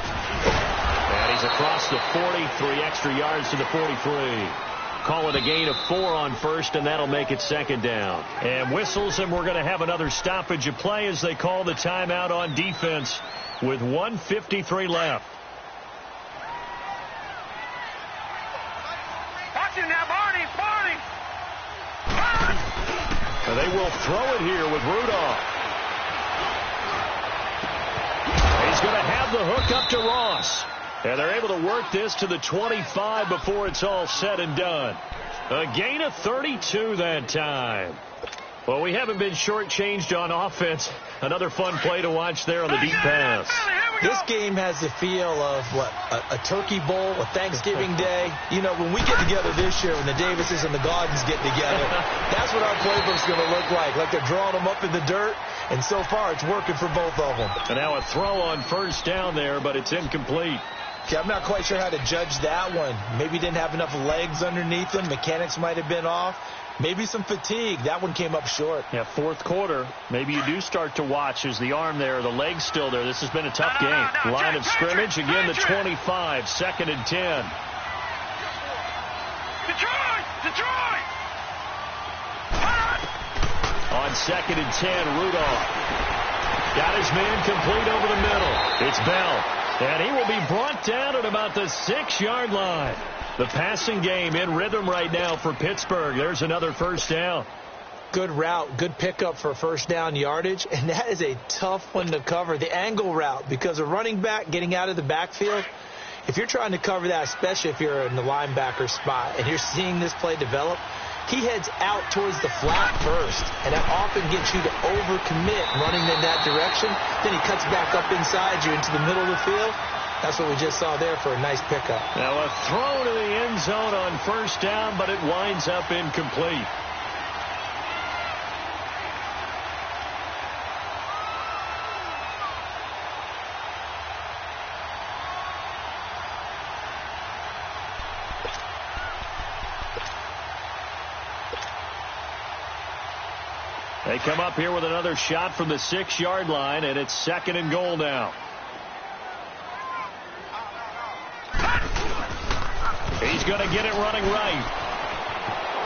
S2: And he's across the 40, 3 extra yards to the 43. Call it a gain of 4 on 1st, and that'll make it 2nd down. And whistles, and we're going to have another stoppage of play as they call the timeout on defense with 1:53 left.
S3: Watch it now, Barney.
S2: And they will throw it here with Rudolph. He's going to have the hook up to Ross. And they're able to work this to the 25 before it's all said and done. A gain of 32 that time. Well, we haven't been shortchanged on offense. Another fun play to watch there on the deep pass.
S4: This game has the feel of, a turkey bowl, a Thanksgiving day. You know, when we get together this year, when the Davises and the Gardens get together, that's what our playbook's going to look like. Like they're drawing them up in the dirt, and so far it's working for both of them.
S2: And now a throw on 1st down there, but it's incomplete.
S4: Okay, I'm not quite sure how to judge that one. Maybe didn't have enough legs underneath him. Mechanics might have been off. Maybe some fatigue. That one came up short.
S2: Yeah, fourth quarter. Maybe you do start to watch as the arm there, the leg's still there. This has been a tough game. Line of scrimmage, again the 25, 2nd and 10.
S3: Detroit!
S2: On 2nd and 10, Rudolph got his man complete over the middle. It's Bell, and he will be brought down at about the 6-yard line. The passing game in rhythm right now for Pittsburgh. There's another first down.
S4: Good route, good pickup for first down yardage, and that is a tough one to cover. The angle route, because a running back getting out of the backfield, if you're trying to cover that, especially if you're in the linebacker spot and you're seeing this play develop, he heads out towards the flat first, and that often gets you to overcommit running in that direction. Then he cuts back up inside you into the middle of the field. That's what we just saw there for a nice pickup.
S2: Now a throw to the end zone on first down, but it winds up incomplete. They come up here with another shot from the 6-yard line, and it's 2nd and goal now. He's going to get it running right.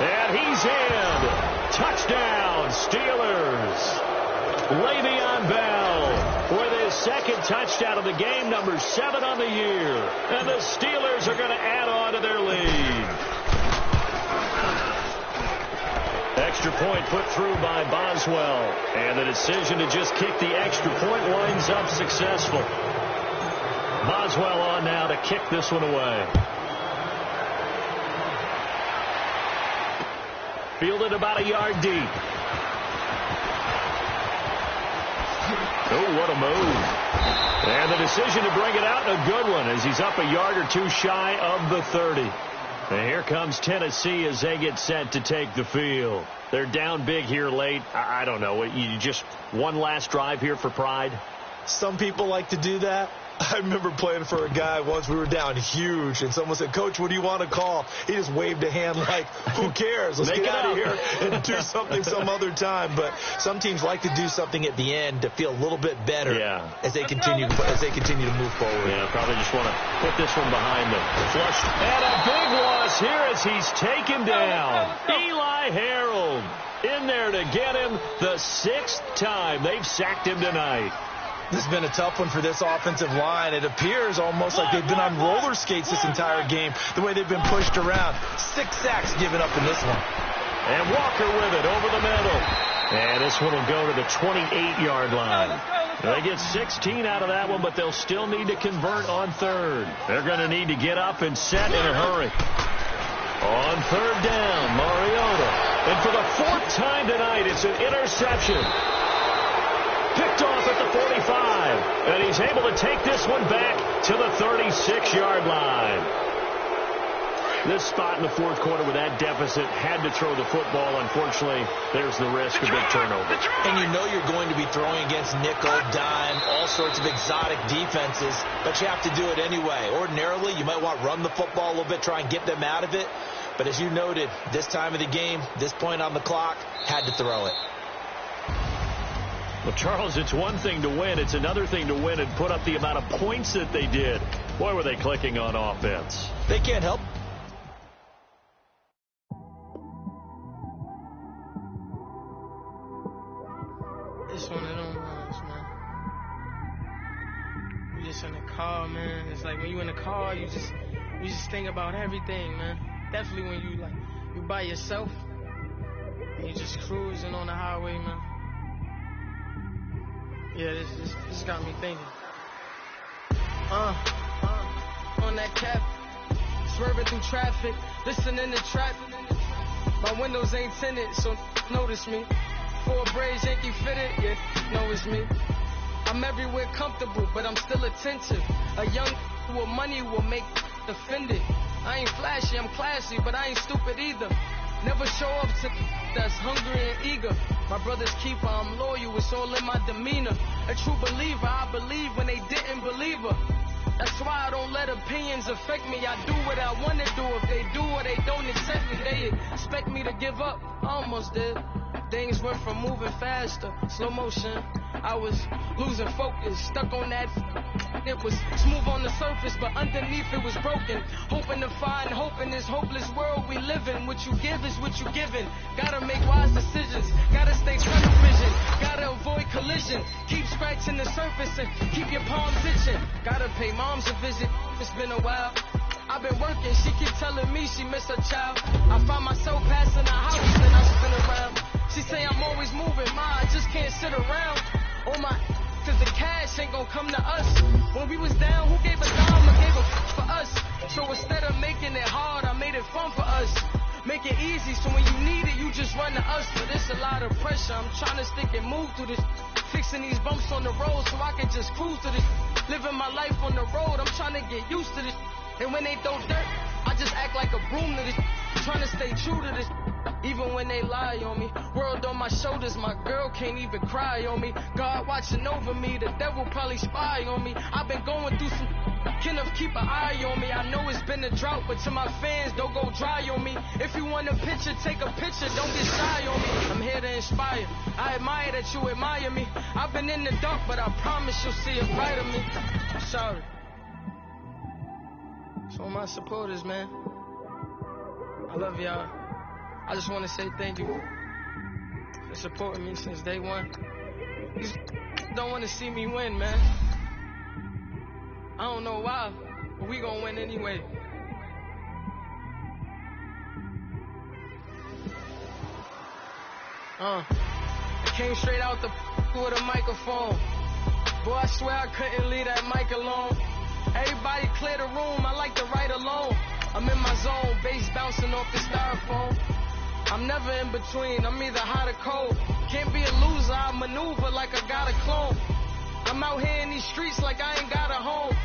S2: And he's in. Touchdown, Steelers. Le'Veon Bell with his 2nd touchdown of the game, number 7 on the year. And the Steelers are going to add on to their lead. Extra point put through by Boswell. And the decision to just kick the extra point winds up successful. Boswell on now to kick this one away. Fielded about a yard deep. Oh, what a move. And the decision to bring it out, a good one, as he's up a yard or two shy of the 30. And here comes Tennessee as they get set to take the field. They're down big here late. I don't know. You just one last drive here for pride?
S4: Some people like to do that. I remember playing for a guy once. We were down huge, and someone said, "Coach, what do you want to call?" He just waved a hand like, "Who cares? Let's get out of here and do something some other time." But some teams like to do something at the end to feel a little bit better as they continue to move forward.
S2: Yeah, probably just want to put this one behind them. Flush, and a big loss here as he's taken down. Eli Harold in there to get him the 6th time they've sacked him tonight.
S4: This has been a tough one for this offensive line. It appears almost like they've been on roller skates this entire game, the way they've been pushed around. 6 sacks given up in this one.
S2: And Walker with it over the middle. And this one will go to the 28-yard line. They get 16 out of that one, but they'll still need to convert on 3rd. They're going to need to get up and set in a hurry. On 3rd down, Mariota. And for the 4th time tonight, it's an interception. Picked off at the 45, and he's able to take this one back to the 36-yard line. This spot in the 4th quarter with that deficit, had to throw the football. Unfortunately, there's the risk of big turnover.
S4: And you know you're going to be throwing against nickel, dime, all sorts of exotic defenses, but you have to do it anyway. Ordinarily, you might want to run the football a little bit, try and get them out of it. But as you noted, this time of the game, this point on the clock, had to throw it.
S2: Well, Charles, it's one thing to win. It's another thing to win and put up the amount of points that they did. Boy, were they clicking on offense.
S4: They can't help.
S6: It's one of them ones, man. You just in the car, man. It's like when you in the car, you just think about everything, man. Definitely when you by yourself and you just cruising on the highway, man. Yeah, this got me thinking. On that cap, swerving through traffic, listening to trap. My windows ain't tinted, so notice me. 4 braids, Yankee fitted, yeah, know it's me. I'm everywhere comfortable, but I'm still attentive. A young with money will make offended. I ain't flashy, I'm classy, but I ain't stupid either. Never show up to that's hungry and eager. My brother's keeper, I'm loyal, it's all in my demeanor. A true believer, I believe when they didn't believe her. That's why I don't let opinions affect me. I do what I want to do. If they do or they don't accept me, they expect me to give up. I almost did. Things went from moving faster, slow motion. I was losing focus, stuck on that. It was smooth on the surface, but underneath it was broken. Hoping to find hope in this hopeless world we live in. What you give is what you given. Gotta make wise decisions. Gotta stay tunnel vision. Gotta avoid collision. Keep scratching the surface and keep your palms itching. Gotta pay moms a visit. It's been a while. I've been working. She keep telling me she miss her child. I find myself passing her house and I spin around. She say I'm always moving. Ma, I just can't sit around. Oh my, cause the cash ain't gonna come to us. When we was down, who gave a dime or gave a for us? So instead of making it hard, I made it fun for us. Make it easy, so when you need it, you just run to us. But it's a lot of pressure. I'm trying to stick and move through this. Fixing these bumps on the road so I can just cruise to this. Living my life on the road, I'm trying to get used to this. And when they throw dirt, I just act like a broom to this. Trying to stay true to this. Even when they lie on me, world on my shoulders, my girl can't even cry on me. God watching over me, the devil probably spy on me. I've been going through some, can keep an eye on me. I know it's been a drought, but to my fans, don't go dry on me. If you want a picture, take a picture, don't get shy on me. I'm here to inspire, I admire that you admire me. I've been in the dark, but I promise you'll see a bright of me. I'm sorry. So my supporters, man, I love y'all. I just want to say thank you for supporting me since day one. These don't want to see me win, man. I don't know why, but we gonna win anyway. I came straight out the with a microphone. Boy, I swear I couldn't leave that mic alone. Everybody clear the room, I like to write alone. I'm in my zone, bass bouncing off the styrofoam. I'm never in between, I'm either hot or cold. Can't be a loser, I maneuver like I got a clone. I'm out here in these streets like I ain't got a home.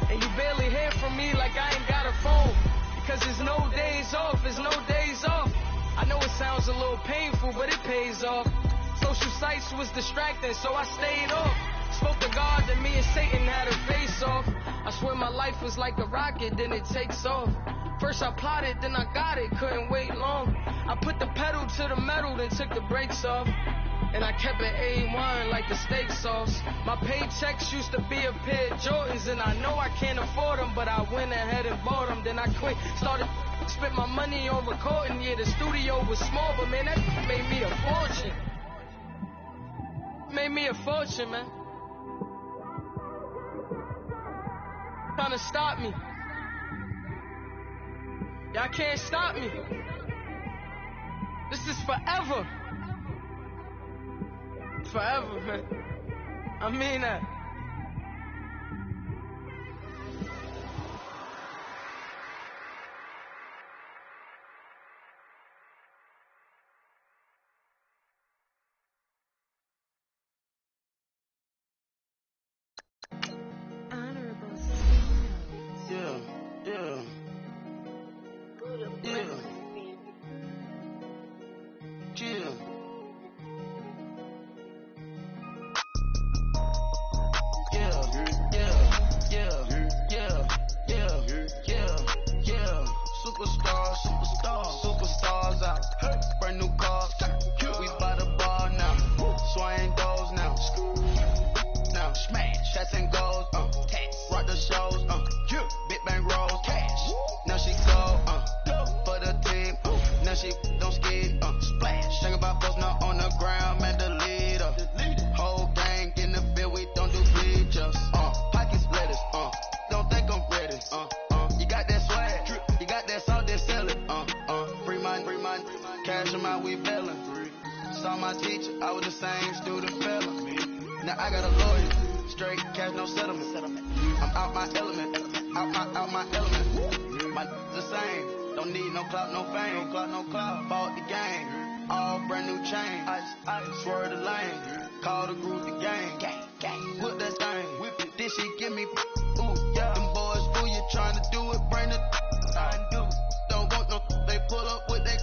S6: And you barely hear from me like I ain't got a phone. Because there's no days off, there's no days off. I know it sounds a little painful, but it pays off. Social sites was distracting, so I stayed off. Spoke to God that me and Satan had a face off. I swear my life was like a rocket, then it takes off. First I plotted, then I got it, couldn't wait long. I put the pedal to the metal, then took the brakes off. And I kept it A1 like the steak sauce. My paychecks used to be a pair of Jordans, and I know I can't afford them, but I went ahead and bought them. Then I quit, started spent my money on recording. Yeah, the studio was small, but man, that made me a fortune. Made me a fortune, man. Trying to stop me. Y'all can't stop me. This is forever. Forever, man. I mean that. Superstars out. Brand new cars. We by the bar now. Swaying doors now. Now smash. Shots and goals. Rock the shows. Big bang rolls. Cash. Now she go. For the team. Now she don't skid. Splash. Think about post now on the ground. Man, the leader. Whole gang in the field. We don't do bleachers. Pocket splitters. Don't think I'm ready. You got that swag. You got that salt, they sell it. Free mind, cash them out, we bailin'. Saw my teacher, I was the same student fella. Now I got a lawyer, straight cash, no settlement. I'm out my element, out my element. My the same, don't need no clout, no fame. Bought the game, all brand new chain. I swerve the lane, call the group the gang. Whip that thing, then she give me, ooh, yeah. Them boys, ooh, you tryna do it, bring it. Don't want no, they pull up with they.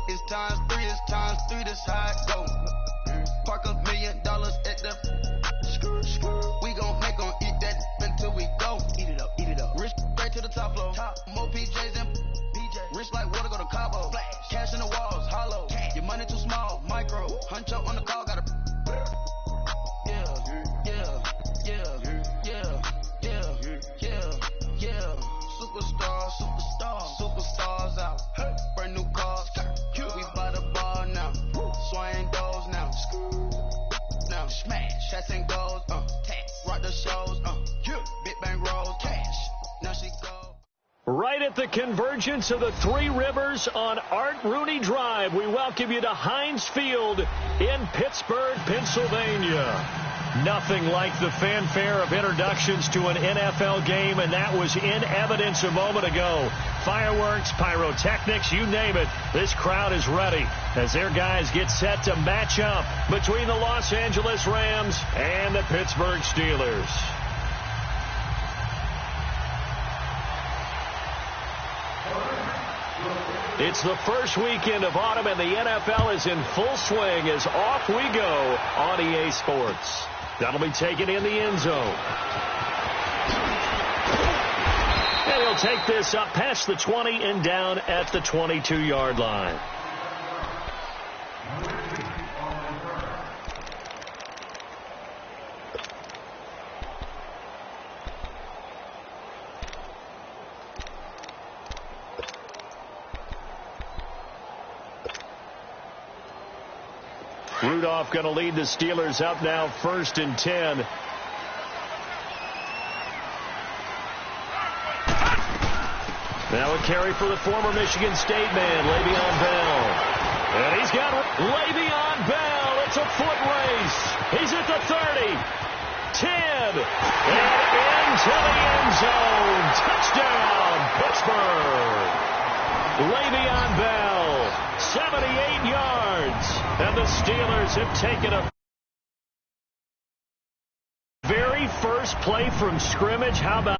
S6: It's times three, this how it go. Park $1 million at the. We gon' eat that until we go. punch up on the call, gotta. Superstars out. Brand new cars. We by the ball now. Swing doors now. Now smash. Shots and goals. Rock the shows. Big bang rolls. Cash. Now she go.
S2: Right at the convergence of the Three Rivers on Art Rooney Drive, we welcome you to Heinz Field in Pittsburgh, Pennsylvania. Nothing like the fanfare of introductions to an NFL game, and that was in evidence a moment ago. Fireworks, pyrotechnics, you name it. This crowd is ready as their guys get set to match up between the Los Angeles Rams and the Pittsburgh Steelers. It's the first weekend of autumn, and the NFL is in full swing as off we go on EA Sports. That'll be taken in the end zone. And he'll take this up past the 20 and down at the 22-yard line. Rudolph going to lead the Steelers up now, 1st and 10. Now a carry for the former Michigan State man, Le'Veon Bell. And he's got Le'Veon Bell. It's a foot race. He's at the 30, 10, and into the end zone. Touchdown, Pittsburgh. Le'Veon Bell, 78 yards. And the Steelers have taken a very first play from scrimmage. How about